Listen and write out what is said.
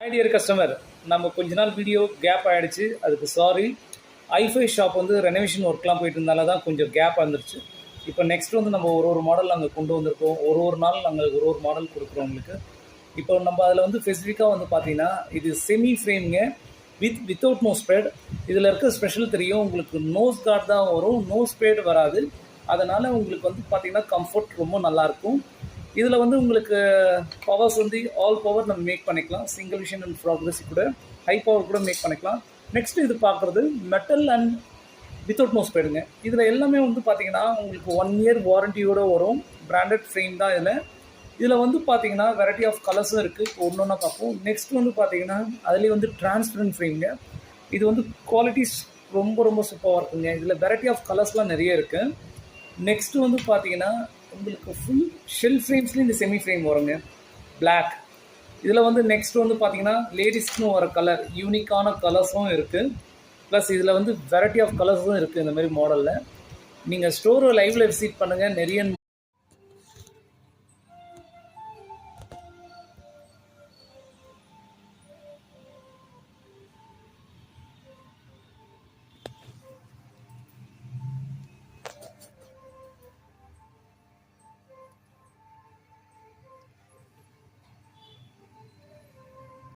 Hi dear customer, நம்ம கொஞ்ச நாள் வீடியோ கேப் ஆகிடுச்சு. அதுக்கு சாரி. ஐஃபை ஷாப் வந்து ரெனோவேஷன் ஒர்க்லாம் போயிட்டு இருந்தால தான் கொஞ்சம் கேப் வந்துருச்சு. இப்போ நெக்ஸ்ட் வந்து நம்ம ஒரு மாடல் நாங்கள் கொண்டு வந்திருக்கோம். ஒரு நாள் நாங்கள் ஒரு மாடல் கொடுக்குறோம் உங்களுக்கு. இப்போ நம்ம அதில் வந்து ஸ்பெசிஃபிக்காக வந்து பார்த்தீங்கன்னா இது செமி ஃப்ரேம்ங்க வித்தவுட் நோ ஸ்ப்ரெட். இதில் இருக்க ஸ்பெஷல் தெரியும் உங்களுக்கு. நோஸ் கார்டு தான் வரும், நோ ஸ்ப்ரெட் வராது. அதனால் உங்களுக்கு வந்து பார்த்திங்கன்னா கம்ஃபர்ட் ரொம்ப நல்லாயிருக்கும். இதில் வந்து உங்களுக்கு பவர்ஸ் வந்து ஆல் பவர் நம்ம மேக் பண்ணிக்கலாம். சிங்கிள் விஷன் அண்ட் ப்ராக்ரஸி கூட ஹை பவர் கூட மேக் பண்ணிக்கலாம். நெக்ஸ்ட் இது பார்க்குறது மெட்டல் அண்ட் வித்தவுட் நோ ஸ்பேடுங்க. இதில் எல்லாமே வந்து பார்த்திங்கன்னா உங்களுக்கு 1 இயர் வாரண்டியோடு வரும். பிராண்டட் ஃப்ரேம் தான் இதில் வந்து பார்த்திங்கன்னா வெரைட்டி ஆஃப் கலர்ஸும் இருக்குது. இப்போ ஒன்று ஒன்றா பார்ப்போம். நெக்ஸ்ட் வந்து பார்த்திங்கன்னா அதுலேயே வந்து டிரான்ஸ்பரண்ட் ஃப்ரேம்ங்க. இது வந்து குவாலிட்டிஸ் ரொம்ப ரொம்ப சூப்பராக இருக்குங்க. இதில் வெரைட்டி ஆஃப் கலர்ஸ்லாம் நிறைய இருக்குது. நெக்ஸ்ட்டு வந்து பார்த்திங்கன்னா உங்களுக்கு ஃபுல் ஷெல் ஃப்ரேம்ஸ்லேயும் இந்த செமி ஃப்ரேம் வருங்க, பிளாக். இதில் வந்து நெக்ஸ்ட் வந்து பார்த்தீங்கன்னா லேடிஸ்க்குன்னு வர கலர், யூனிக்கான கலர்ஸும் இருக்குது. ப்ளஸ் இதில் வந்து வெரைட்டி ஆஃப் கலர்ஸும் இருக்குது இந்த மாதிரி மாடலில். நீங்கள் ஸ்டோரை லைவில் விசிட் பண்ணுங்கள். நிறைய